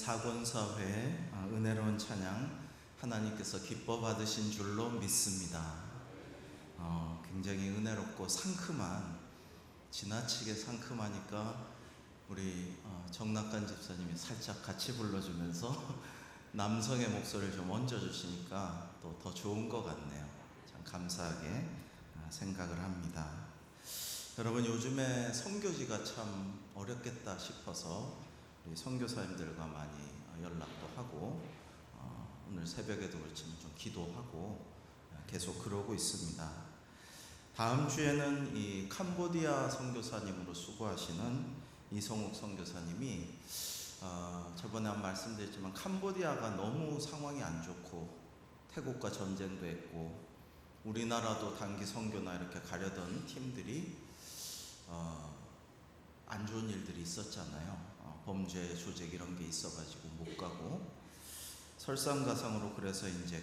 사권사회의 은혜로운 찬양 하나님께서 기뻐 받으신 줄로 믿습니다. 굉장히 은혜롭고 상큼한, 지나치게 상큼하니까 우리 정낙관 집사님이 살짝 같이 불러주면서 남성의 목소리를 좀 얹어주시니까 또 더 좋은 것 같네요. 참 감사하게 생각을 합니다. 여러분, 요즘에 선교지가 참 어렵겠다 싶어서 우리 선교사님들과 많이 연락도 하고 오늘 새벽에도 그렇지만 좀 기도하고 계속 그러고 있습니다. 다음 주에는 이 캄보디아 선교사님으로 수고하시는 이성욱 선교사님이 저번에 한 말씀드렸지만 캄보디아가 너무 상황이 안 좋고 태국과 전쟁도 했고 우리나라도 단기 선교나 이렇게 가려던 팀들이 안 좋은 일들이 있었잖아요. 범죄 조직 이런 게 있어가지고 못 가고 설상가상으로 그래서 이제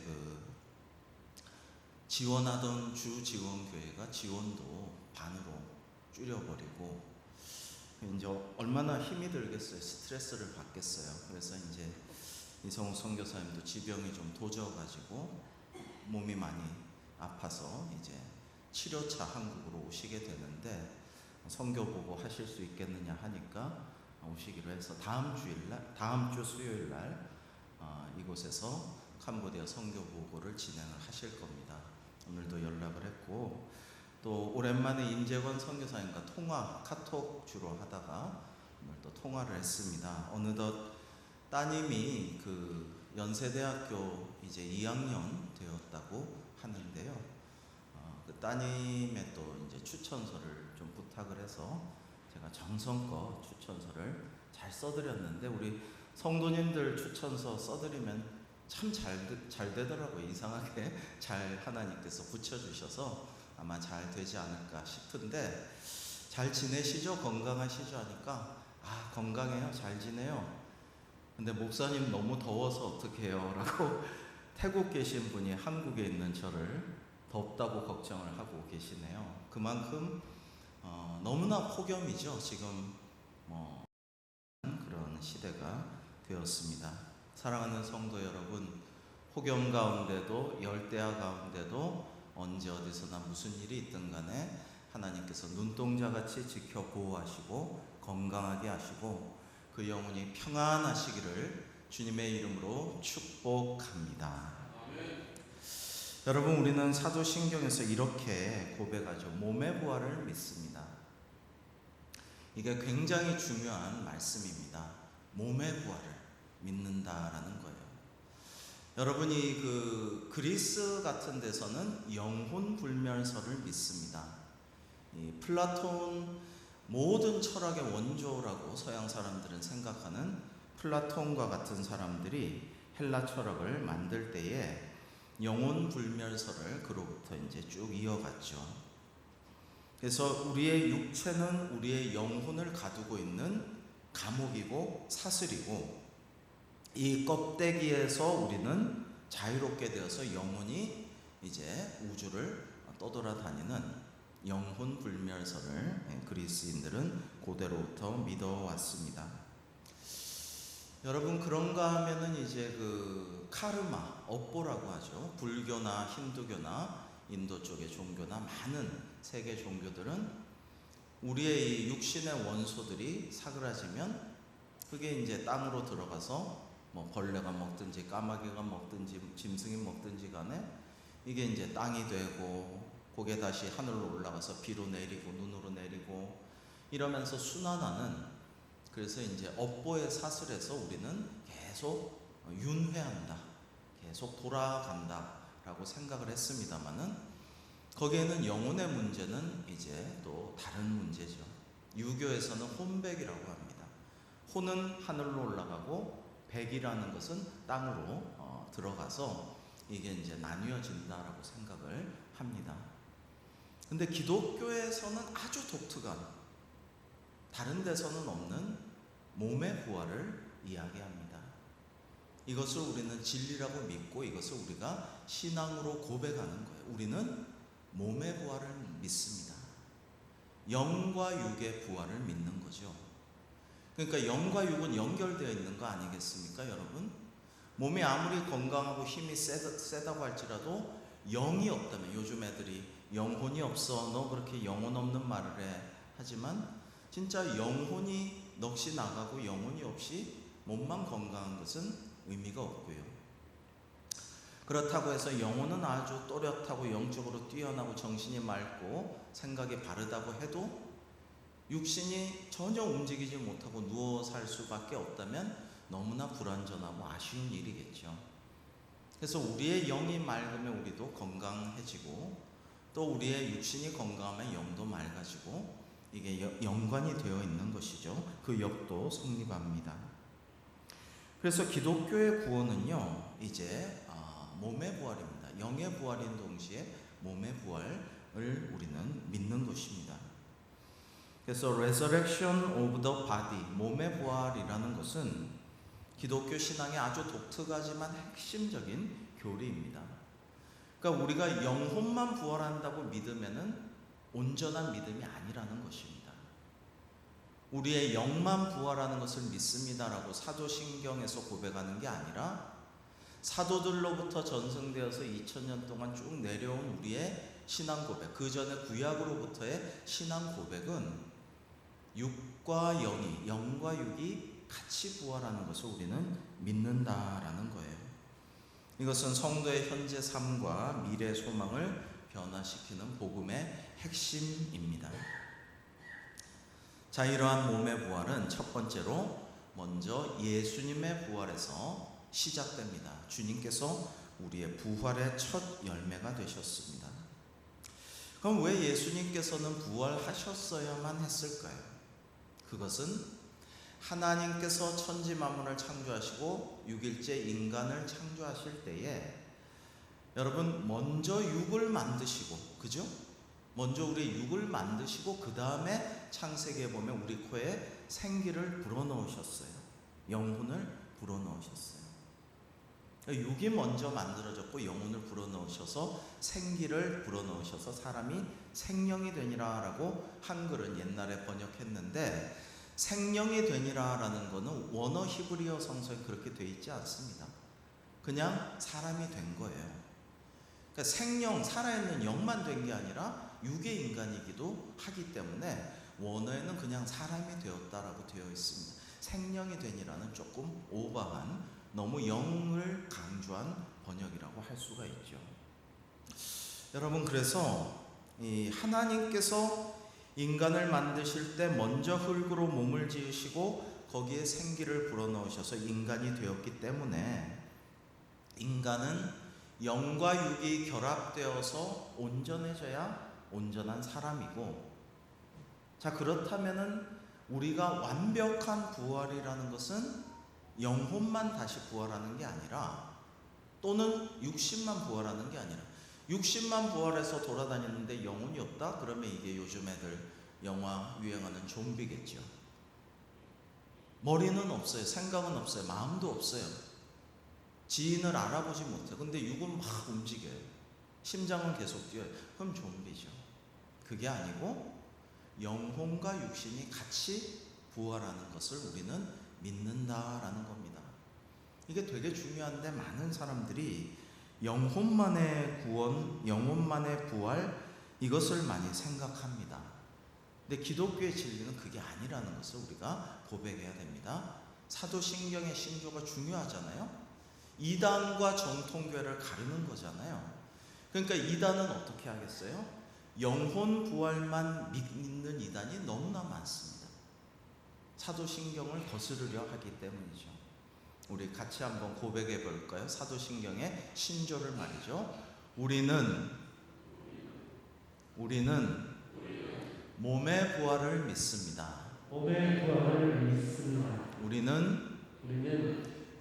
지원하던 주 지원교회가 지원도 반으로 줄여버리고 이제 얼마나 힘이 들겠어요. 스트레스를 받겠어요. 그래서 이제 이성우 선교사님도 지병이 좀 도져가지고 몸이 많이 아파서 이제 치료차 한국으로 오시게 되는데 선교 보고 하실 수 있겠느냐 하니까 오시기로 해서 다음 주 수요일 날 이곳에서 캄보디아 선교 보고를 진행을 하실 겁니다. 오늘도 연락을 했고 또 오랜만에 임재권 선교사님과 카톡 주로 하다가 오늘 또 통화를 했습니다. 어느덧 따님이 연세대학교 이제 2학년 되었다고 하는데요. 그 따님의 또 이제 추천서를 좀 부탁을 해서 제가 정성껏 추천서를 잘 써드렸는데 우리 성도님들 추천서 써드리면 참 잘 되더라고요. 이상하게 잘 하나님께서 붙여주셔서 아마 잘 되지 않을까 싶은데 잘 지내시죠? 건강하시죠? 하니까 건강해요. 잘 지내요. 근데 목사님 너무 더워서 어떡해요? 라고 태국 계신 분이 한국에 있는 저를 덥다고 걱정을 하고 계시네요. 그만큼 너무나 폭염이죠. 지금 그런 시대가 되었습니다. 사랑하는 성도 여러분, 폭염 가운데도 열대야 가운데도 언제 어디서나 무슨 일이 있든 간에 하나님께서 눈동자같이 지켜 보호하시고 건강하게 하시고 그 영혼이 평안하시기를 주님의 이름으로 축복합니다. 여러분, 우리는 사도신경에서 이렇게 고백하죠. 몸의 부활을 믿습니다. 이게 굉장히 중요한 말씀입니다. 몸의 부활을 믿는다라는 거예요. 여러분이 그리스 같은 데서는 영혼 불멸설을 믿습니다. 이 플라톤 모든 철학의 원조라고 서양 사람들은 생각하는 플라톤과 같은 사람들이 헬라 철학을 만들 때에 영혼 불멸설을 그로부터 이제 쭉 이어갔죠. 그래서 우리의 육체는 우리의 영혼을 가두고 있는 감옥이고 사슬이고 이 껍데기에서 우리는 자유롭게 되어서 영혼이 이제 우주를 떠돌아다니는 영혼 불멸설을 그리스인들은 고대로부터 믿어왔습니다. 여러분, 그런가 하면은 이제 카르마, 업보라고 하죠. 불교나 힌두교나 인도 쪽의 종교나 많은 세계 종교들은 우리의 이 육신의 원소들이 사그라지면 그게 이제 땅으로 들어가서 벌레가 먹든지 까마귀가 먹든지 짐승이 먹든지 간에 이게 이제 땅이 되고 그게 다시 하늘로 올라가서 비로 내리고 눈으로 내리고 이러면서 순환하는, 그래서 이제 업보의 사슬에서 우리는 계속 윤회한다, 계속 돌아간다 라고 생각을 했습니다만은 거기에는 영혼의 문제는 이제 또 다른 문제죠. 유교에서는 혼백이라고 합니다. 혼은 하늘로 올라가고 백이라는 것은 땅으로 들어가서 이게 이제 나뉘어진다라고 생각을 합니다. 근데 기독교에서는 아주 독특한, 다른 데서는 없는 몸의 부활을 이야기합니다. 이것을 우리는 진리라고 믿고 이것을 우리가 신앙으로 고백하는 거예요. 우리는 몸의 부활을 믿습니다. 영과 육의 부활을 믿는 거죠. 그러니까 영과 육은 연결되어 있는 거 아니겠습니까, 여러분? 몸이 아무리 건강하고 힘이 세다고 할지라도 영이 없다면, 요즘 애들이 영혼이 없어, 너 그렇게 영혼 없는 말을 해. 하지만 진짜 영혼이 넋이 나가고 영혼이 없이 몸만 건강한 것은 의미가 없고요. 그렇다고 해서 영혼은 아주 또렷하고 영적으로 뛰어나고 정신이 맑고 생각이 바르다고 해도 육신이 전혀 움직이지 못하고 누워 살 수밖에 없다면 너무나 불완전하고 아쉬운 일이겠죠. 그래서 우리의 영이 맑으면 우리도 건강해지고, 또 우리의 육신이 건강하면 영도 맑아지고, 이게 연관이 되어 있는 것이죠. 그 역도 성립합니다. 그래서 기독교의 구원은요, 이제 몸의 부활입니다. 영의 부활인 동시에 몸의 부활을 우리는 믿는 것입니다. 그래서 Resurrection of the Body, 몸의 부활이라는 것은 기독교 신앙의 아주 독특하지만 핵심적인 교리입니다. 그러니까 우리가 영혼만 부활한다고 믿으면은 온전한 믿음이 아니라는 것입니다. 우리의 영만 부활하는 것을 믿습니다라고 사도신경에서 고백하는 게 아니라 사도들로부터 전승되어서 2000년 동안 쭉 내려온 우리의 신앙 고백, 그 전에 구약으로부터의 신앙 고백은 육과 영이, 영과 육이 같이 부활하는 것을 우리는 믿는다라는 거예요. 이것은 성도의 현재 삶과 미래 소망을 변화시키는 복음의 핵심입니다. 자, 이러한 몸의 부활은 첫 번째로 먼저 예수님의 부활에서 시작됩니다. 주님께서 우리의 부활의 첫 열매가 되셨습니다. 그럼 왜 예수님께서는 부활하셨어야만 했을까요? 그것은 하나님께서 천지 만물을 창조하시고 6일째 인간을 창조하실 때에 여러분 먼저 육을 만드시고, 그죠? 먼저 우리 육을 만드시고 그 다음에 창세기에 보면 우리 코에 생기를 불어넣으셨어요. 영혼을 불어넣으셨어요. 육이 먼저 만들어졌고 영혼을 불어넣으셔서 생기를 불어넣으셔서 사람이 생명이 되니라 라고 한글은 옛날에 번역했는데, 생명이 되니라 라는 것은 원어 히브리어 성서에 그렇게 되어 있지 않습니다. 그냥 사람이 된 거예요. 그러니까 생명, 살아있는 영만 된 게 아니라 육의 인간이기도 하기 때문에 원어에는 그냥 사람이 되었다라고 되어 있습니다. 생명이 되니라는 조금 오버한, 너무 영을 강조한 번역이라고 할 수가 있죠. 여러분, 그래서 이 하나님께서 인간을 만드실 때 먼저 흙으로 몸을 지으시고 거기에 생기를 불어넣으셔서 인간이 되었기 때문에 인간은 영과 육이 결합되어서 온전해져야 온전한 사람이고, 자, 그렇다면은 우리가 완벽한 부활이라는 것은 영혼만 다시 부활하는 게 아니라, 또는 육신만 부활하는 게 아니라, 육신만 부활해서 돌아다니는데 영혼이 없다? 그러면 이게 요즘 애들 영화 유행하는 좀비겠죠. 머리는 없어요. 생각은 없어요. 마음도 없어요. 지인을 알아보지 못해요. 근데 육은 막 움직여요. 심장은 계속 뛰어요. 그럼 좀비죠. 그게 아니고 영혼과 육신이 같이 부활하는 것을 우리는 믿는다라는 겁니다. 이게 되게 중요한데 많은 사람들이 영혼만의 구원, 영혼만의 부활, 이것을 많이 생각합니다. 근데 기독교의 진리는 그게 아니라는 것을 우리가 고백해야 됩니다. 사도신경의 신조가 중요하잖아요. 이단과 정통교회를 가르는 거잖아요. 그러니까 이단은 어떻게 하겠어요? 영혼 부활만 믿는 이단이 너무나 많습니다. 사도신경을 거스르려 하기 때문이죠. 우리 같이 한번 고백해 볼까요? 사도신경의 신조를 말이죠. 우리는 몸의 부활을 믿습니다. 몸의 부활을 믿습니다. 우리는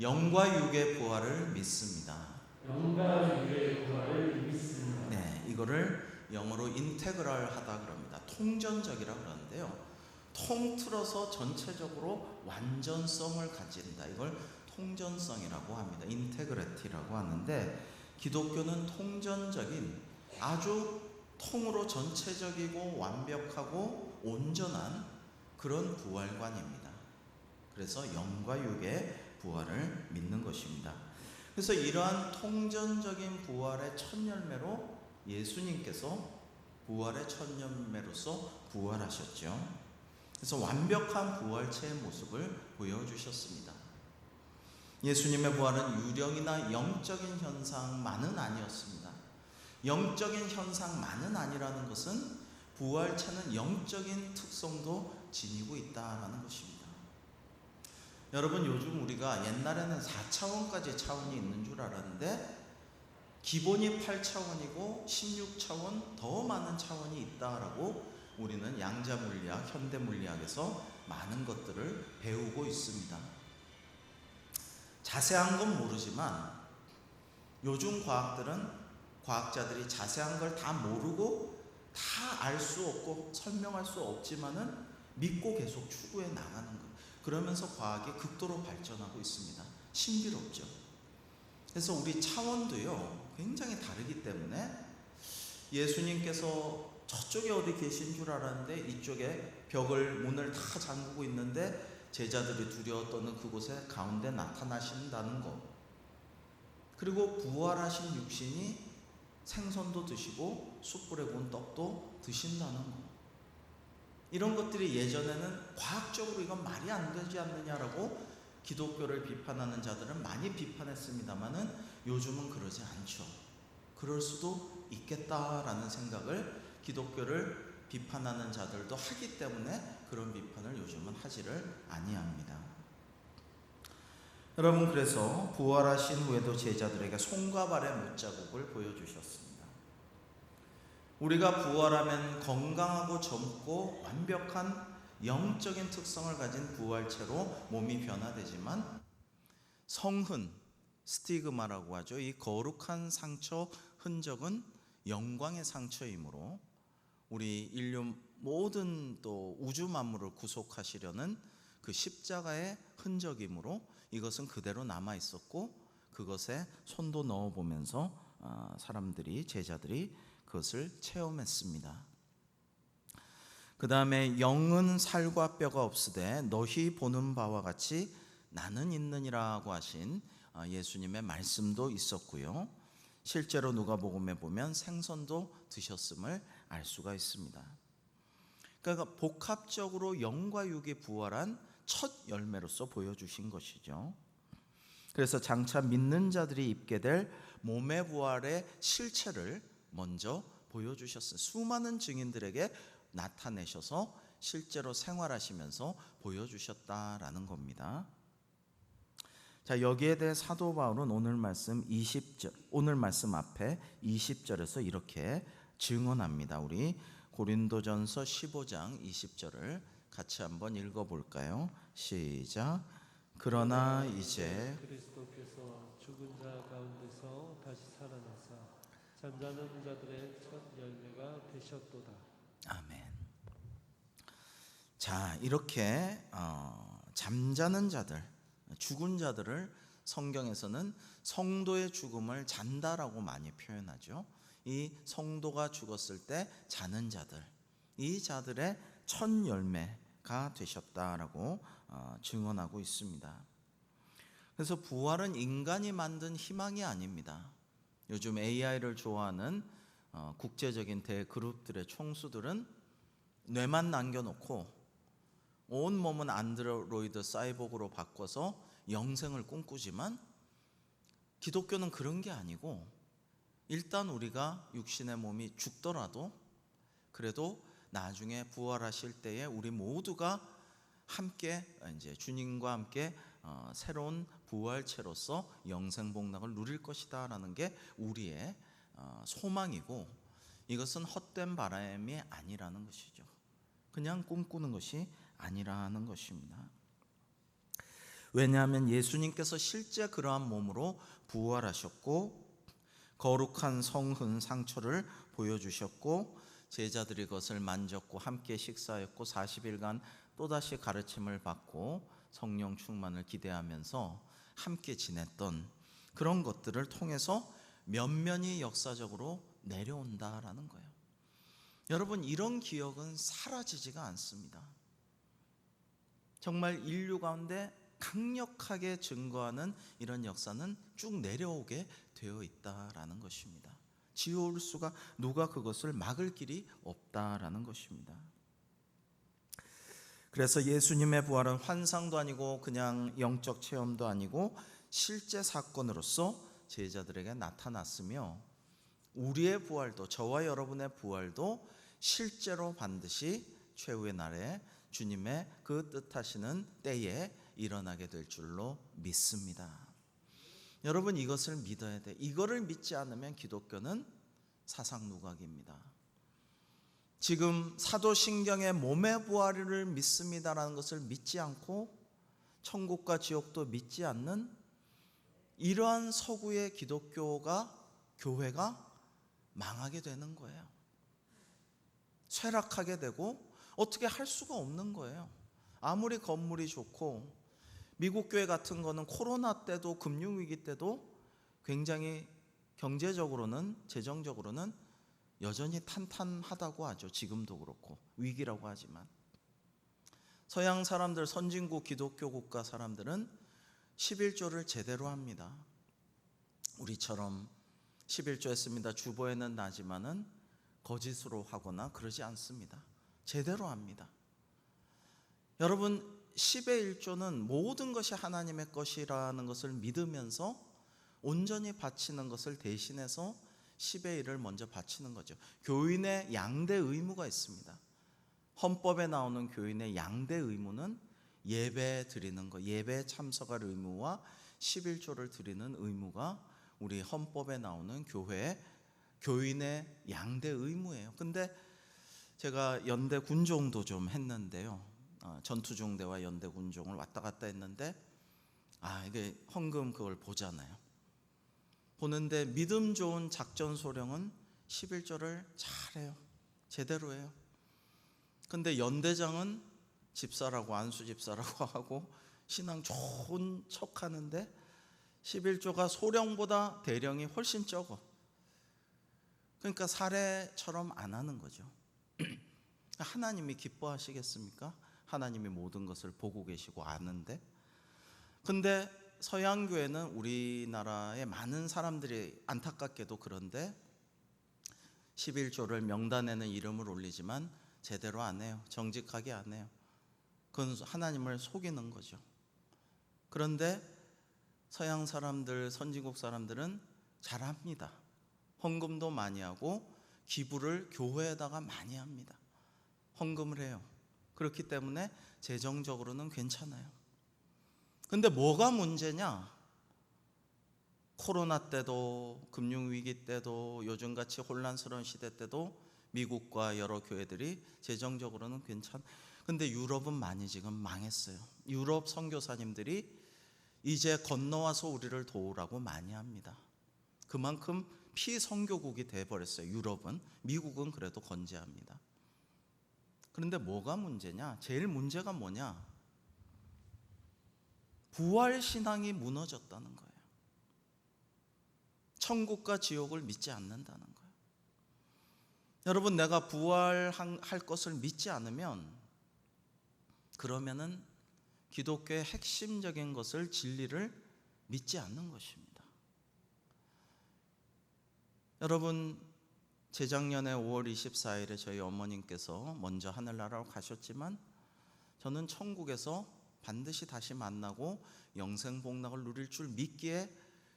영과 육의 부활을 믿습니다. 영과 육의 부활을 믿습니다. 네, 이거를 영어로 인테그랄하다 그럽니다. 통전적이라 그러는데요. 통틀어서 전체적으로 완전성을 가진다. 이걸 통전성이라고 합니다. 인테그리티라고 하는데, 기독교는 통전적인, 아주 통으로 전체적이고 완벽하고 온전한 그런 부활관입니다. 그래서 영과 육의 부활을 믿는 것입니다. 그래서 이러한 통전적인 부활의 첫 열매로 예수님께서 부활의 첫 열매로서 부활하셨죠. 그래서 완벽한 부활체의 모습을 보여주셨습니다. 예수님의 부활은 유령이나 영적인 현상만은 아니었습니다. 영적인 현상만은 아니라는 것은 부활체는 영적인 특성도 지니고 있다는 것입니다. 여러분, 요즘 우리가 옛날에는 4차원까지 차원이 있는 줄 알았는데 기본이 8차원이고 16차원 더 많은 차원이 있다라고 우리는 양자물리학, 현대물리학에서 많은 것들을 배우고 있습니다. 자세한 건 모르지만 요즘 과학자들이 자세한 걸 다 모르고 다 알 수 없고 설명할 수 없지만은 믿고 계속 추구해 나가는 거예요. 그러면서 과학이 극도로 발전하고 있습니다. 신비롭죠. 그래서 우리 차원도요 굉장히 다르기 때문에 예수님께서 저쪽에 어디 계신 줄 알았는데 이쪽에 문을 다 잠그고 있는데 제자들이 두려워 떠는 그곳에 가운데 나타나신다는 것, 그리고 부활하신 육신이 생선도 드시고 숯불에 구운 떡도 드신다는 것, 이런 것들이 예전에는 과학적으로 이건 말이 안 되지 않느냐라고 기독교를 비판하는 자들은 많이 비판했습니다만은 요즘은 그러지 않죠. 그럴 수도 있겠다라는 생각을 기독교를 비판하는 자들도 하기 때문에 그런 비판을 요즘은 하지를 아니합니다. 여러분, 그래서 부활하신 후에도 제자들에게 손과 발의 못자국을 보여주셨습니다. 우리가 부활하면 건강하고 젊고 완벽한 영적인 특성을 가진 부활체로 몸이 변화되지만 성흔, 스티그마라고 하죠. 이 거룩한 상처 흔적은 영광의 상처이므로 우리 인류 모든 또 우주 만물을 구속하시려는 그 십자가의 흔적이므로 이것은 그대로 남아 있었고 그것에 손도 넣어 보면서 제자들이 그것을 체험했습니다. 그 다음에 영은 살과 뼈가 없으되 너희 보는 바와 같이 나는 있느니라고 하신 예수님의 말씀도 있었고요. 실제로 누가복음에 보면 생선도 드셨음을 알 수가 있습니다. 그러니까 복합적으로 영과 육이 부활한 첫 열매로서 보여주신 것이죠. 그래서 장차 믿는 자들이 입게 될 몸의 부활의 실체를 먼저 보여주셨어요. 수많은 증인들에게 나타내셔서 실제로 생활하시면서 보여주셨다라는 겁니다. 자, 여기에 대해 사도 바울은 오늘 말씀 앞에 20절에서 이렇게 증언합니다. 우리 고린도전서 15장 20절을 같이 한번 읽어볼까요? 시작. 그러나 이제 그리스도께서 죽은 자 가운데서 다시 살아나사 잠자는 자들의 첫 열매가 되셨도다. 아멘. 자, 이렇게 잠자는 자들, 죽은 자들을 성경에서는 성도의 죽음을 잔다라고 많이 표현하죠. 이 성도가 죽었을 때 자는 자들, 이 자들의 첫 열매가 되셨다라고 증언하고 있습니다. 그래서 부활은 인간이 만든 희망이 아닙니다. 요즘 AI를 좋아하는 국제적인 대그룹들의 총수들은 뇌만 남겨놓고 온 몸은 안드로이드 사이보그로 바꿔서 영생을 꿈꾸지만 기독교는 그런 게 아니고 일단 우리가 육신의 몸이 죽더라도 그래도 나중에 부활하실 때에 우리 모두가 함께 이제 주님과 함께 새로운 부활체로서 영생복락을 누릴 것이다라는 게 우리의 소망이고 이것은 헛된 바람이 아니라는 것이죠. 그냥 꿈꾸는 것이 아니라는 것입니다. 왜냐하면 예수님께서 실제 그러한 몸으로 부활하셨고 거룩한 성흔 상처를 보여주셨고 제자들이 그것을 만졌고 함께 식사했고 40일간 또다시 가르침을 받고 성령 충만을 기대하면서 함께 지냈던 그런 것들을 통해서 면면이 역사적으로 내려온다라는 거예요. 여러분, 이런 기억은 사라지지가 않습니다. 정말 인류 가운데 강력하게 증거하는 이런 역사는 쭉 내려오게 되어 있다라는 것입니다. 지어올 수가, 누가 그것을 막을 길이 없다라는 것입니다. 그래서 예수님의 부활은 환상도 아니고 그냥 영적 체험도 아니고 실제 사건으로서 제자들에게 나타났으며, 우리의 부활도, 저와 여러분의 부활도 실제로 반드시 최후의 날에 주님의 그 뜻하시는 때에 일어나게 될 줄로 믿습니다. 여러분, 이것을 믿어야 돼. 이거를 믿지 않으면 기독교는 사상누각입니다. 지금 사도신경의 몸의 부활을 믿습니다라는 것을 믿지 않고 천국과 지옥도 믿지 않는 이러한 서구의 교회가 망하게 되는 거예요. 쇠락하게 되고 어떻게 할 수가 없는 거예요. 아무리 건물이 좋고, 미국 교회 같은 거는 코로나 때도 금융위기 때도 굉장히 경제적으로는, 재정적으로는 여전히 탄탄하다고 하죠. 지금도 그렇고 위기라고 하지만, 서양 사람들, 선진국 기독교 국가 사람들은 11조를 제대로 합니다. 우리처럼 11조 했습니다, 주보에는 나지만은 거짓으로 하거나 그러지 않습니다. 제대로 합니다. 여러분, 10의 1조는 모든 것이 하나님의 것이라는 것을 믿으면서 온전히 바치는 것을 대신해서 10의 1을 먼저 바치는 거죠. 교인의 양대 의무가 있습니다. 헌법에 나오는 교인의 양대 의무는 예배 드리는 것, 예배에 참석할 의무와 11조를 드리는 의무가 우리 헌법에 나오는 교인의 양대 의무예요. 근데 제가 연대 군종도 좀 했는데요, 전투중대와 연대 군종을 왔다 갔다 했는데, 이게 헌금 그걸 보잖아요. 보는데 믿음 좋은 작전 소령은 11조를 잘해요. 제대로 해요. 근데 연대장은 집사라고, 안수 집사라고 하고 신앙 좋은 척 하는데 11조가 소령보다 대령이 훨씬 적어. 그러니까 사례처럼 안 하는 거죠. 하나님이 기뻐하시겠습니까? 하나님이 모든 것을 보고 계시고 아는데. 근데 서양교회는 우리나라의 많은 사람들이 안타깝게도 그런데 11조를 명단에는 이름을 올리지만 제대로 안 해요. 정직하게 안 해요. 그건 하나님을 속이는 거죠. 그런데 서양 사람들, 선진국 사람들은 잘합니다. 헌금도 많이 하고 기부를 교회에다가 많이 합니다. 헌금을 해요. 그렇기 때문에 재정적으로는 괜찮아요. 근데 뭐가 문제냐? 코로나 때도, 금융위기 때도, 요즘같이 혼란스러운 시대 때도 미국과 여러 교회들이 재정적으로는 근데 유럽은 많이 지금 망했어요. 유럽 선교사님들이 이제 건너와서 우리를 도우라고 많이 합니다. 그만큼 피선교국이 돼버렸어요. 유럽은. 미국은 그래도 건재합니다. 그런데 뭐가 문제냐? 제일 문제가 뭐냐? 부활신앙이 무너졌다는 거예요. 천국과 지옥을 믿지 않는다는 거예요. 여러분, 내가 부활할 것을 믿지 않으면, 그러면은 기독교의 핵심적인 것을, 진리를 믿지 않는 것입니다. 여러분, 재작년에 5월 24일에 저희 어머님께서 먼저 하늘나라로 가셨지만, 저는 천국에서 반드시 다시 만나고 영생복락을 누릴 줄 믿기에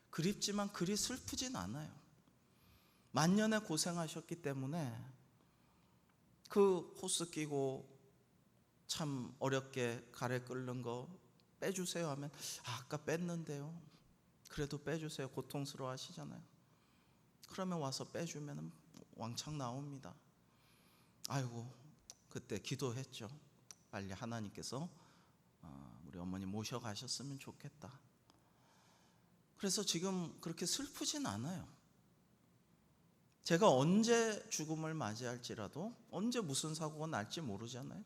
그립지만 그리 슬프진 않아요. 만년에 고생하셨기 때문에 그 호스 끼고 참 어렵게 가래 끓는 거 빼주세요 하면 아까 뺐는데요, 그래도 빼주세요, 고통스러워 하시잖아요. 그러면 와서 빼주면 왕창 나옵니다. 아이고, 그때 기도했죠. 빨리 하나님께서 우리 어머니 모셔가셨으면 좋겠다. 그래서 지금 그렇게 슬프진 않아요. 제가 언제 죽음을 맞이할지라도, 언제 무슨 사고가 날지 모르잖아요.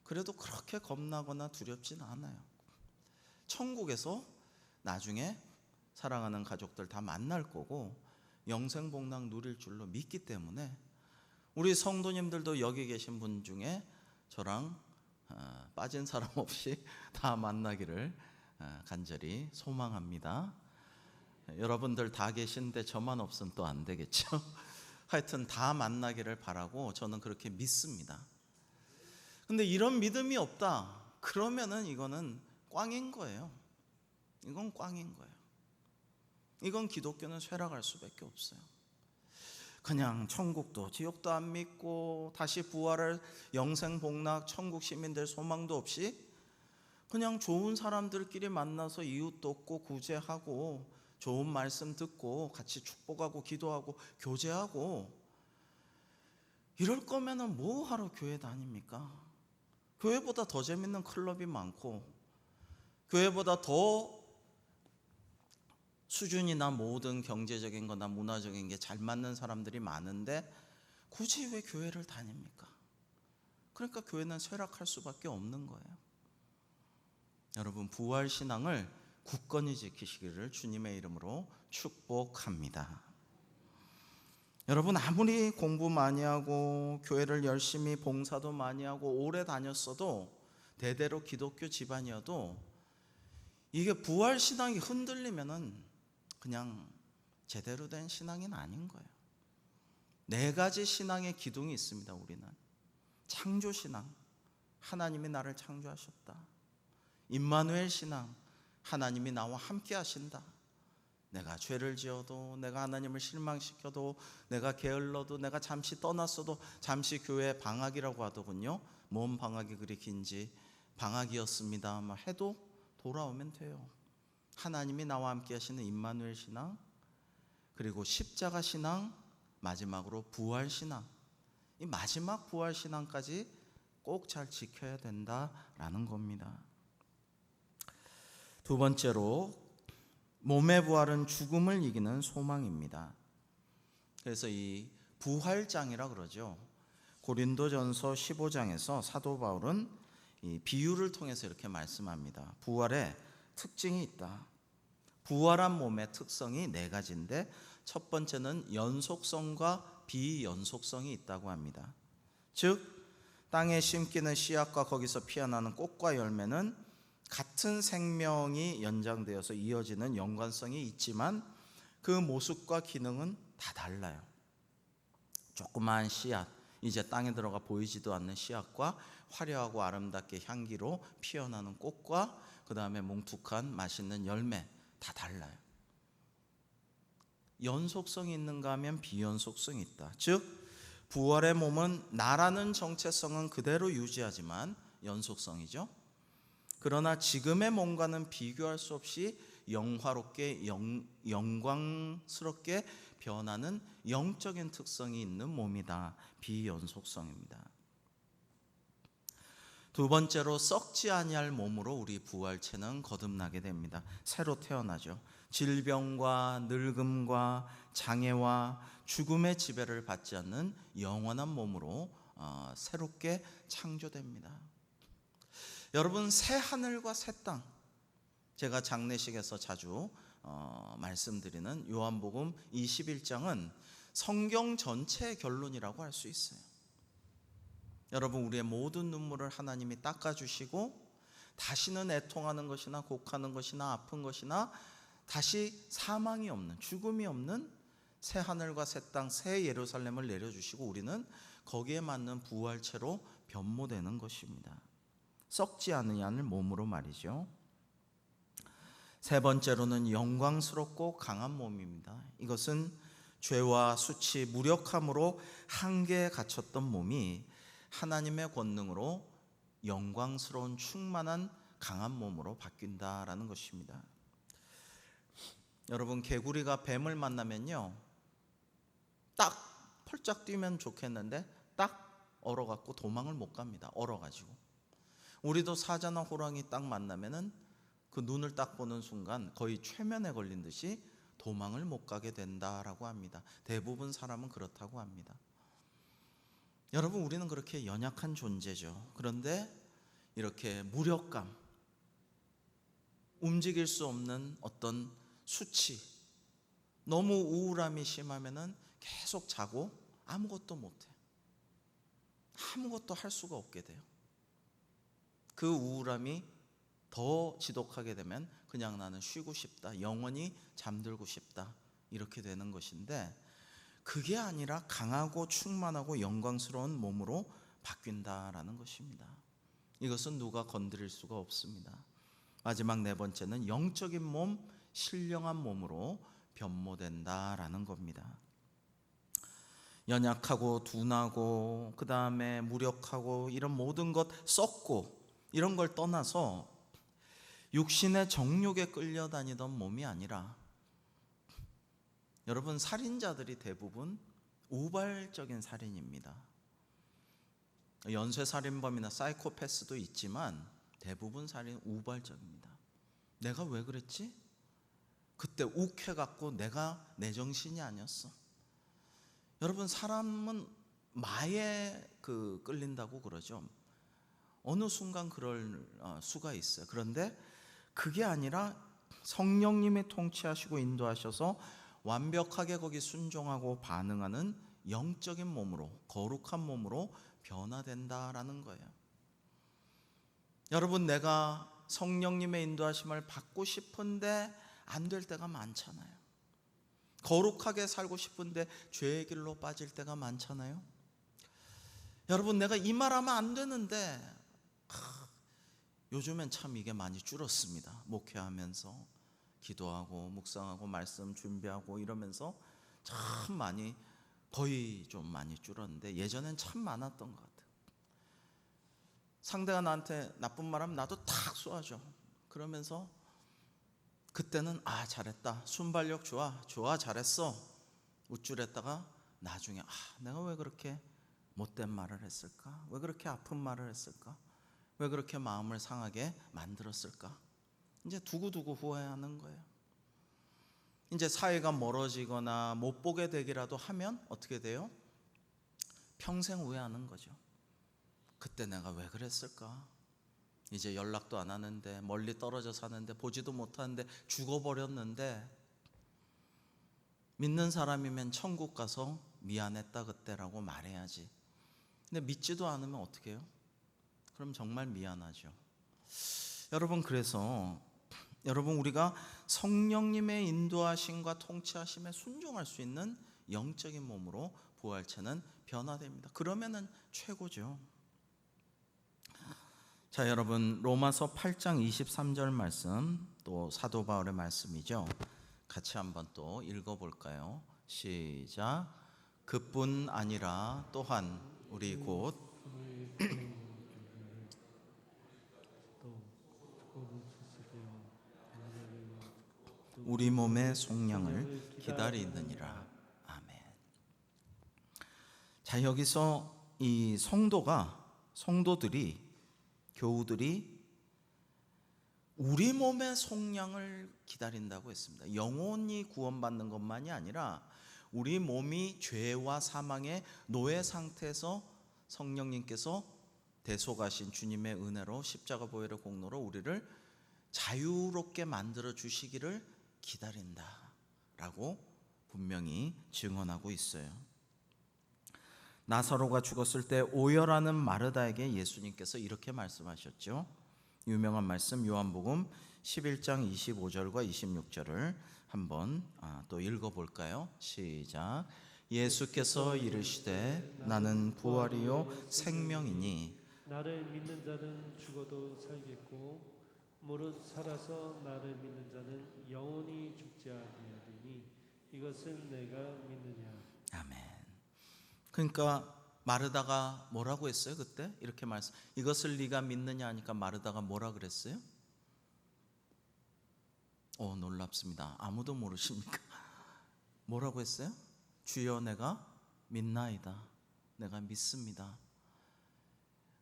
그래도 그렇게 겁나거나 두렵진 않아요. 천국에서 나중에 사랑하는 가족들 다 만날 거고 영생복락 누릴 줄로 믿기 때문에, 우리 성도님들도 여기 계신 분 중에 저랑 빠진 사람 없이 다 만나기를 간절히 소망합니다. 여러분들 다 계신데 저만 없으면 또 안 되겠죠. 하여튼 다 만나기를 바라고 저는 그렇게 믿습니다. 근데 이런 믿음이 없다 그러면은 이거는 꽝인 거예요. 이건 꽝인 거예요. 이건 기독교는 쇠락할 수밖에 없어요. 그냥 천국도 지옥도 안 믿고 다시 부활을 영생 복락 천국 시민들 소망도 없이 그냥 좋은 사람들끼리 만나서 이웃 돕고 구제하고 좋은 말씀 듣고 같이 축복하고 기도하고 교제하고 이럴 거면은 뭐 하러 교회 다닙니까? 교회보다 더 재밌는 클럽이 많고 교회보다 더 수준이나 모든 경제적인 거나 문화적인 게 잘 맞는 사람들이 많은데 굳이 왜 교회를 다닙니까? 그러니까 교회는 쇠락할 수밖에 없는 거예요. 여러분 부활신앙을 굳건히 지키시기를 주님의 이름으로 축복합니다. 여러분 아무리 공부 많이 하고 교회를 열심히 봉사도 많이 하고 오래 다녔어도 대대로 기독교 집안이어도 이게 부활신앙이 흔들리면은 그냥 제대로 된 신앙은 아닌 거예요. 네 가지 신앙의 기둥이 있습니다. 우리는 창조신앙, 하나님이 나를 창조하셨다. 임마누엘 신앙, 하나님이 나와 함께 하신다. 내가 죄를 지어도 내가 하나님을 실망시켜도 내가 게을러도 내가 잠시 떠났어도 잠시 교회 방학이라고 하더군요. 뭔 방학이 그리 긴지 방학이었습니다 해도 돌아오면 돼요. 하나님이 나와 함께 하시는 임마누엘 신앙, 그리고 십자가 신앙, 마지막으로 부활 신앙. 이 마지막 부활 신앙까지 꼭 잘 지켜야 된다라는 겁니다. 두 번째로 몸의 부활은 죽음을 이기는 소망입니다. 그래서 이 부활장이라 그러죠. 고린도전서 15장에서 사도 바울은 이 비유를 통해서 이렇게 말씀합니다. 부활에 특징이 있다. 부활한 몸의 특성이 네 가지인데 첫 번째는 연속성과 비연속성이 있다고 합니다. 즉 땅에 심기는 씨앗과 거기서 피어나는 꽃과 열매는 같은 생명이 연장되어서 이어지는 연관성이 있지만 그 모습과 기능은 다 달라요. 조그마한 씨앗, 이제 땅에 들어가 보이지도 않는 씨앗과 화려하고 아름답게 향기로 피어나는 꽃과 그 다음에 뭉툭한 맛있는 열매 다 달라요. 연속성이 있는가 하면 비연속성이 있다. 즉 부활의 몸은 나라는 정체성은 그대로 유지하지만 연속성이죠. 그러나 지금의 몸과는 비교할 수 없이 영화롭게 영광스럽게 변하는 영적인 특성이 있는 몸이다. 비연속성입니다. 두 번째로 썩지 아니할 몸으로 우리 부활체는 거듭나게 됩니다. 새로 태어나죠. 질병과 늙음과 장애와 죽음의 지배를 받지 않는 영원한 몸으로 새롭게 창조됩니다. 여러분 새 하늘과 새 땅, 제가 장례식에서 자주 말씀드리는 요한복음 21장은 성경 전체의 결론이라고 할 수 있어요. 여러분 우리의 모든 눈물을 하나님이 닦아주시고 다시는 애통하는 것이나 곡하는 것이나 아픈 것이나 다시 사망이 없는 죽음이 없는 새 하늘과 새 땅 새 예루살렘을 내려주시고 우리는 거기에 맞는 부활체로 변모되는 것입니다. 썩지 않으냐는 몸으로 말이죠. 세 번째로는 영광스럽고 강한 몸입니다. 이것은 죄와 수치, 무력함으로 한계에 갇혔던 몸이 하나님의 권능으로 영광스러운 충만한 강한 몸으로 바뀐다라는 것입니다. 여러분 개구리가 뱀을 만나면요 딱 펄쩍 뛰면 좋겠는데 딱 얼어갖고 도망을 못 갑니다. 얼어가지고. 우리도 사자나 호랑이 딱 만나면은 그 눈을 딱 보는 순간 거의 최면에 걸린 듯이 도망을 못 가게 된다라고 합니다. 대부분 사람은 그렇다고 합니다. 여러분 우리는 그렇게 연약한 존재죠. 그런데 이렇게 무력감, 움직일 수 없는 어떤 수치, 너무 우울함이 심하면은 계속 자고 아무것도 못해. 아무것도 할 수가 없게 돼요. 그 우울함이 더 지독하게 되면 그냥 나는 쉬고 싶다, 영원히 잠들고 싶다, 이렇게 되는 것인데, 그게 아니라 강하고 충만하고 영광스러운 몸으로 바뀐다라는 것입니다. 이것은 누가 건드릴 수가 없습니다. 마지막 네 번째는 영적인 몸, 신령한 몸으로 변모된다라는 겁니다. 연약하고 둔하고 그 다음에 무력하고 이런 모든 것, 썩고 이런 걸 떠나서 육신의 정욕에 끌려다니던 몸이 아니라, 여러분, 살인자들이 대부분 우발적인 살인입니다. 연쇄살인범이나 사이코패스도 있지만 대부분 살인 우발적입니다. 내가 왜 그랬지? 그때 욱해갖고 내가 내 정신이 아니었어. 여러분, 사람은 마에 끌린다고 그러죠. 어느 순간 그럴 수가 있어요. 그런데 그게 아니라 성령님이 통치하시고 인도하셔서 완벽하게 거기 순종하고 반응하는 영적인 몸으로, 거룩한 몸으로 변화된다라는 거예요. 여러분, 내가 성령님의 인도하심을 받고 싶은데 안 될 때가 많잖아요. 거룩하게 살고 싶은데 죄의 길로 빠질 때가 많잖아요. 여러분, 내가 이 말하면 안 되는데 요즘엔 참 이게 많이 줄었습니다. 목회하면서 기도하고 묵상하고 말씀 준비하고 이러면서 참 많이, 거의 좀 많이 줄었는데 예전엔 참 많았던 것 같아요. 상대가 나쁜 말하면 나도 탁 쏘아줘. 그러면서 그때는 잘했다, 순발력 좋아 잘했어, 우쭐했다가 나중에 내가 왜 그렇게 못된 말을 했을까? 왜 그렇게 아픈 말을 했을까? 왜 그렇게 마음을 상하게 만들었을까? 이제 두고두고 후회하는 거예요. 이제 사이가 멀어지거나 못 보게 되기라도 하면 어떻게 돼요? 평생 후회하는 거죠. 그때 내가 왜 그랬을까? 이제 연락도 안 하는데, 멀리 떨어져 사는데, 보지도 못하는데, 죽어버렸는데, 믿는 사람이면 천국 가서 미안했다 그때라고 말해야지. 근데 믿지도 않으면 어떻게 해요? 그럼 정말 미안하죠. 여러분, 그래서 우리가 성령님의 인도하심과 통치하심에 순종할 수 있는 영적인 몸으로 부활체는 변화됩니다. 그러면은 최고죠. 자, 여러분, 로마서 8장 23절 말씀, 또 사도 바울의 말씀이죠. 같이 한번 또 읽어볼까요? 시작. 그뿐 아니라 또한 우리 곧 우리 몸의 속량을 기다리느니라. 아멘. 자, 여기서 이 성도들이, 교우들이 우리 몸의 속량을 기다린다고 했습니다. 영혼이 구원받는 것만이 아니라 우리 몸이 죄와 사망의 노예 상태에서 성령님께서 대속하신 주님의 은혜로, 십자가 보혈의 공로로 우리를 자유롭게 만들어 주시기를 기다린다라고 분명히 증언하고 있어요. 나사로가 죽었을 때 오열하는 마르다에게 예수님께서 이렇게 말씀하셨죠. 유명한 말씀, 요한복음 11장 25절과 26절을 한번 또 읽어볼까요? 시작. 예수께서 이르시되 나는 부활이요 생명이니 나를 믿는 자는 죽어도 살겠고 무릇 살아서 나를 믿는 자는 영원히 죽지 아니하리니 이것을 내가 믿느냐. 아멘. 그러니까 마르다가 뭐라고 했어요? 그때 이렇게 말씀, 이것을 네가 믿느냐 하니까 마르다가 뭐라 그랬어요? 놀랍습니다. 아무도 모르십니까? 뭐라고 했어요? 주여 내가 믿나이다. 내가 믿습니다.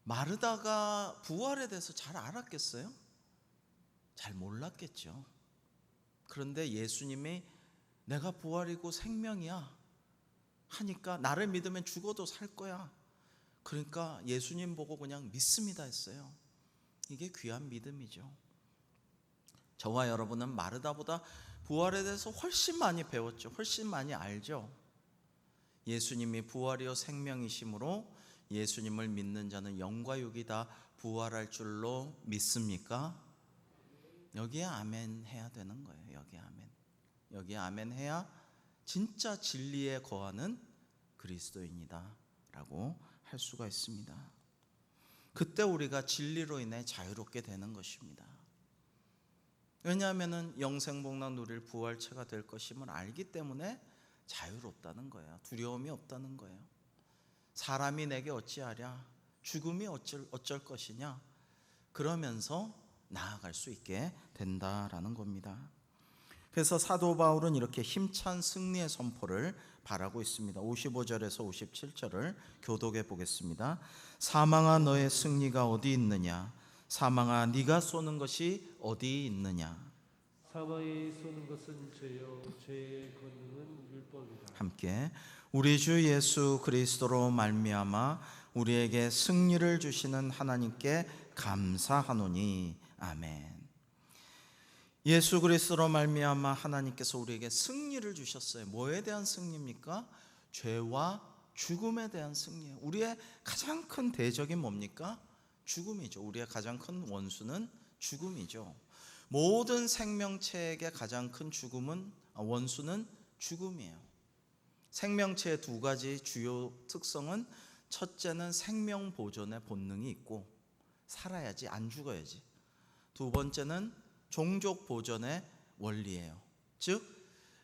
마르다가 부활에 대해서 잘 알았겠어요? 잘 몰랐겠죠. 그런데 예수님이 내가 부활이고 생명이야 하니까, 나를 믿으면 죽어도 살 거야, 그러니까 예수님 보고 그냥 믿습니다 했어요. 이게 귀한 믿음이죠. 저와 여러분은 마르다보다 부활에 대해서 훨씬 많이 배웠죠. 훨씬 많이 알죠. 예수님이 부활이요 생명이심으로 예수님을 믿는 자는 영과 육이 다 부활할 줄로 믿습니까? 여기에 아멘 해야 되는 거예요. 여기에 아멘 해야 진짜 진리에 거하는 그리스도인이다 라고 할 수가 있습니다. 그때 우리가 진리로 인해 자유롭게 되는 것입니다. 왜냐하면 영생복락 누릴 부활체가 될 것임을 알기 때문에 자유롭다는 거예요. 두려움이 없다는 거예요. 사람이 내게 어찌하랴, 죽음이 어쩔 것이냐, 그러면서 나아갈 수 있게 된다라는 겁니다. 그래서 사도 바울은 이렇게 힘찬 승리의 선포를 바라고 있습니다. 55절에서 57절을 교독해 보겠습니다. 사망아 너의 승리가 어디 있느냐, 사망아 네가 쏘는 것이 어디 있느냐. 사망이 쏘는 것은 죄요 죄의 권능은 율법이라. 함께 우리 주 예수 그리스도로 말미암아 우리에게 승리를 주시는 하나님께 감사하노니 아멘. 예수 그리스도로 말미암아 하나님께서 우리에게 승리를 주셨어요. 뭐에 대한 승리입니까? 죄와 죽음에 대한 승리예요. 우리의 가장 큰 대적이 뭡니까? 죽음이죠. 우리의 가장 큰 원수는 죽음이죠. 모든 생명체에게 가장 큰 원수는 죽음이에요. 생명체의 두 가지 주요 특성은, 첫째는 생명 보존의 본능이 있고 살아야지, 안 죽어야지. 두 번째는 종족 보존의 원리예요. 즉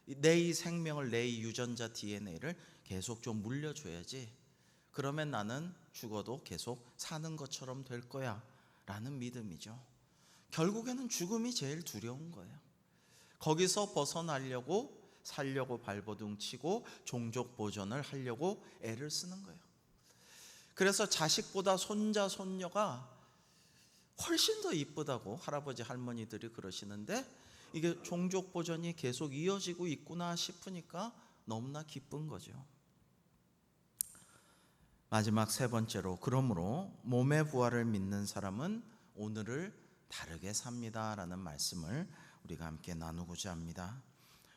내 이 생명을, 내 이 유전자 DNA를 계속 좀 물려줘야지, 그러면 나는 죽어도 계속 사는 것처럼 될 거야 라는 믿음이죠. 결국에는 죽음이 제일 두려운 거예요. 거기서 벗어나려고 살려고 발버둥치고 종족 보존을 하려고 애를 쓰는 거예요. 그래서 자식보다 손자 손녀가 훨씬 더 이쁘다고 할아버지 할머니들이 그러시는데, 이게 종족 보존이 계속 이어지고 있구나 싶으니까 너무나 기쁜 거죠. 마지막 세 번째로, 그러므로 몸의 부활을 믿는 사람은 오늘을 다르게 삽니다 라는 말씀을 우리가 함께 나누고자 합니다.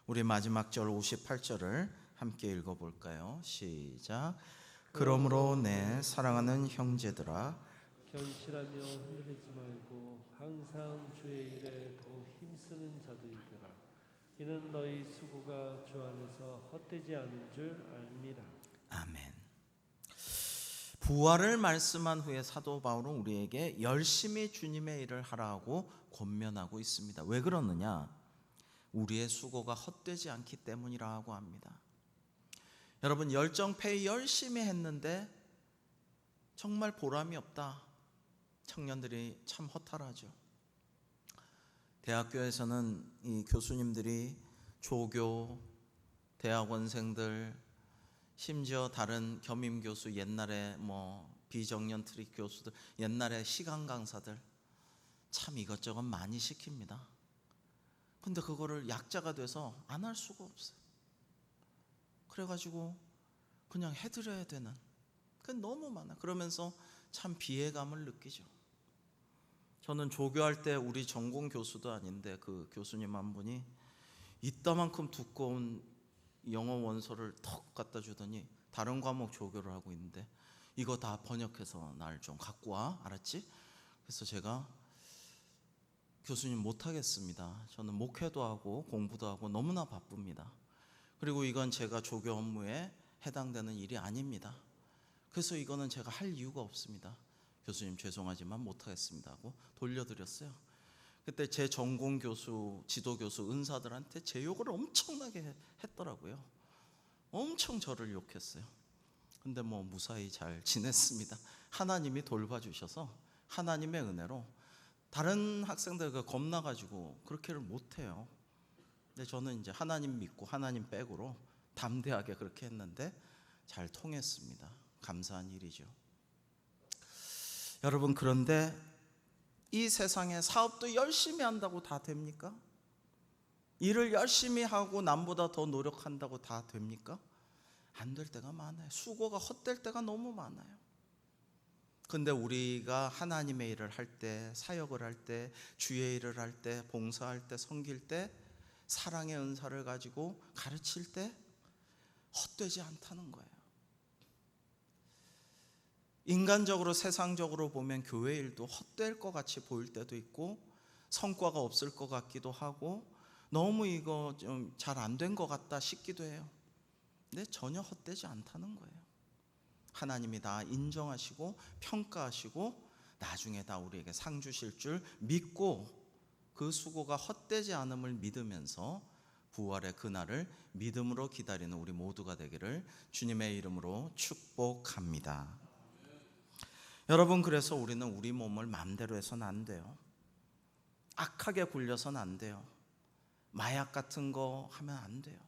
우리 마지막 절 58절을 함께 읽어볼까요? 시작. 그러므로 내 사랑하는 형제들아, 견실하며 흔들리지 말고 항상 주의 일에 더 힘쓰는 자들이더라. 이는 너희 수고가 주 안에서 헛되지 않은 줄 압니다. 아멘. 부활을 말씀한 후에 사도 바울은 우리에게 열심히 주님의 일을 하라고 권면하고 있습니다. 왜 그러느냐? 우리의 수고가 헛되지 않기 때문이라고 합니다. 여러분, 열정페이 열심히 했는데 정말 보람이 없다, 청년들이 참 허탈하죠. 대학교에서는 이 교수님들이 조교, 대학원생들, 심지어 다른 겸임 교수, 옛날에 비정년 트릭 교수들, 옛날에 시간 강사들, 참 이것저것 많이 시킵니다. 근데 그거를 약자가 돼서 안 할 수가 없어요. 그래가지고 그냥 해드려야 되는, 그게 너무 많아. 그러면서 참 비애감을 느끼죠. 저는 조교할 때 우리 전공 교수도 아닌데 그 교수님 한 분이 이따만큼 두꺼운 영어 원서를 턱 갖다 주더니, 다른 과목 조교를 하고 있는데 이거 다 번역해서 날 좀 갖고 와, 알았지? 그래서 제가 교수님 못하겠습니다. 저는 목회도 하고 공부도 하고 너무나 바쁩니다. 그리고 이건 제가 조교 업무에 해당되는 일이 아닙니다. 그래서 이거는 제가 할 이유가 없습니다. 교수님 죄송하지만 못하겠습니다 하고 돌려드렸어요. 그때 제 전공 교수, 지도 교수, 은사들한테 제 욕을 엄청나게 했더라고요. 엄청 저를 욕했어요. 근데 무사히 잘 지냈습니다. 하나님이 돌봐주셔서 하나님의 은혜로. 다른 학생들 겁나가지고 그렇게를 못해요. 근데 저는 이제 하나님 믿고 하나님 백으로 담대하게 그렇게 했는데 잘 통했습니다. 감사한 일이죠. 여러분, 그런데 이 세상에 사업도 열심히 한다고 다 됩니까? 일을 열심히 하고 남보다 더 노력한다고 다 됩니까? 안 될 때가 많아요. 수고가 헛될 때가 너무 많아요. 근데 우리가 하나님의 일을 할 때, 사역을 할 때, 주의 일을 할 때, 봉사할 때, 섬길 때, 사랑의 은사를 가지고 가르칠 때 헛되지 않다는 거예요. 인간적으로 세상적으로 보면 교회 일도 헛될 것 같이 보일 때도 있고 성과가 없을 것 같기도 하고 너무 이거 좀 잘 안 된 것 같다 싶기도 해요. 근데 전혀 헛되지 않다는 거예요. 하나님이 다 인정하시고 평가하시고 나중에 다 우리에게 상 주실 줄 믿고 그 수고가 헛되지 않음을 믿으면서 부활의 그날을 믿음으로 기다리는 우리 모두가 되기를 주님의 이름으로 축복합니다. 여러분, 그래서 우리는 우리 몸을 마음대로 해서는 안 돼요. 악하게 굴려서는 안 돼요. 마약 같은 거 하면 안 돼요.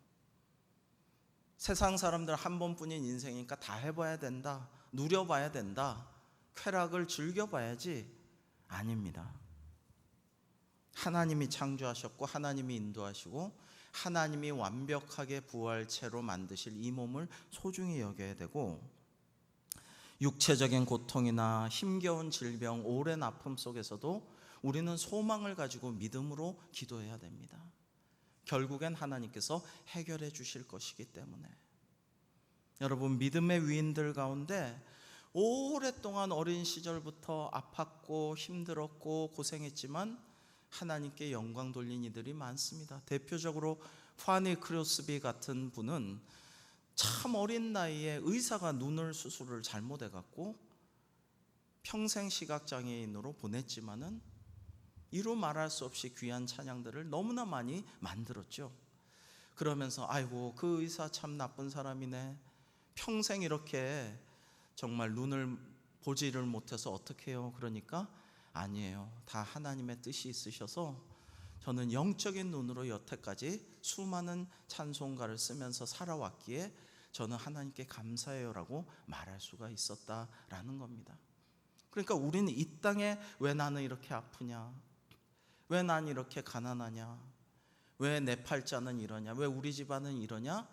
세상 사람들 한 번뿐인 인생이니까 다 해봐야 된다, 누려봐야 된다, 쾌락을 즐겨봐야지. 아닙니다. 하나님이 창조하셨고 하나님이 인도하시고 하나님이 완벽하게 부활체로 만드실 이 몸을 소중히 여겨야 되고, 육체적인 고통이나 힘겨운 질병, 오랜 아픔 속에서도 우리는 소망을 가지고 믿음으로 기도해야 됩니다. 결국엔 하나님께서 해결해 주실 것이기 때문에. 여러분, 믿음의 위인들 가운데 오랫동안 어린 시절부터 아팠고 힘들었고 고생했지만 하나님께 영광 돌린 이들이 많습니다. 대표적으로 파니 크로스비 같은 분은 참 어린 나이에 의사가 눈을 수술을 잘못해갖고 평생 시각장애인으로 보냈지만은 이루 말할 수 없이 귀한 찬양들을 너무나 많이 만들었죠. 그러면서 아이고, 그 의사 참 나쁜 사람이네, 평생 이렇게 정말 눈을 보지를 못해서 어떡해요. 그러니까 아니에요, 다 하나님의 뜻이 있으셔서 저는 영적인 눈으로 여태까지 수많은 찬송가를 쓰면서 살아왔기에 저는 하나님께 감사해요 라고 말할 수가 있었다라는 겁니다. 그러니까 우리는 이 땅에 왜 나는 이렇게 아프냐, 왜 난 이렇게 가난하냐, 왜 내 팔자는 이러냐, 왜 우리 집안은 이러냐,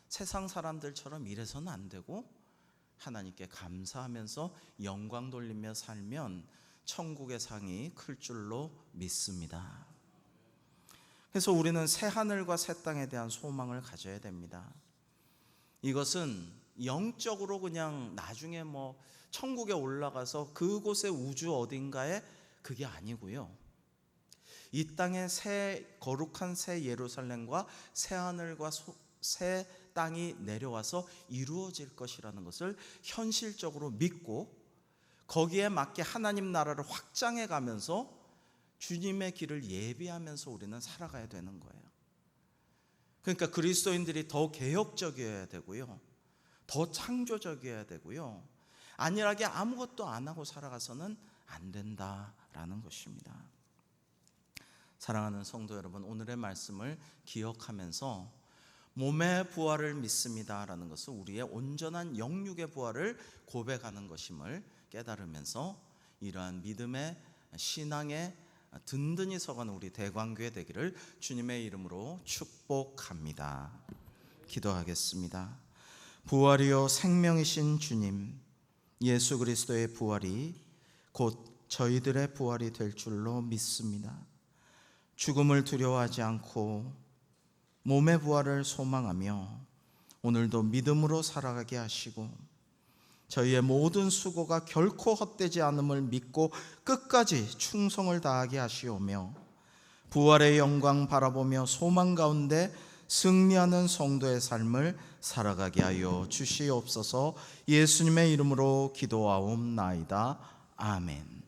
세상 사람들처럼 이래서는 안 되고 하나님께 감사하면서 영광 돌리며 살면 천국의 상이 클 줄로 믿습니다. 그래서 우리는 새 하늘과 새 땅에 대한 소망을 가져야 됩니다. 이것은 영적으로 그냥 나중에 뭐 천국에 올라가서 그곳의 우주 어딘가에 그게 아니고요. 이 땅에 새 거룩한 새 예루살렘과 새 하늘과 새 땅이 내려와서 이루어질 것이라는 것을 현실적으로 믿고 거기에 맞게 하나님 나라를 확장해 가면서 주님의 길을 예비하면서 우리는 살아가야 되는 거예요. 그러니까 그리스도인들이 더 개혁적이어야 되고요, 더 창조적이어야 되고요, 안일하게 아무것도 안 하고 살아가서는 안 된다라는 것입니다. 사랑하는 성도 여러분, 오늘의 말씀을 기억하면서 몸의 부활을 믿습니다라는 것은 우리의 온전한 영육의 부활을 고백하는 것임을 깨달으면서 이러한 믿음의 신앙에 든든히 서가는 우리 대광교회 되기를 주님의 이름으로 축복합니다. 기도하겠습니다. 부활이요 생명이신 주님, 예수 그리스도의 부활이 곧 저희들의 부활이 될 줄로 믿습니다. 죽음을 두려워하지 않고 몸의 부활을 소망하며 오늘도 믿음으로 살아가게 하시고 저희의 모든 수고가 결코 헛되지 않음을 믿고 끝까지 충성을 다하게 하시오며 부활의 영광 바라보며 소망 가운데 승리하는 성도의 삶을 살아가게 하여 주시옵소서. 예수님의 이름으로 기도하옵나이다. 아멘.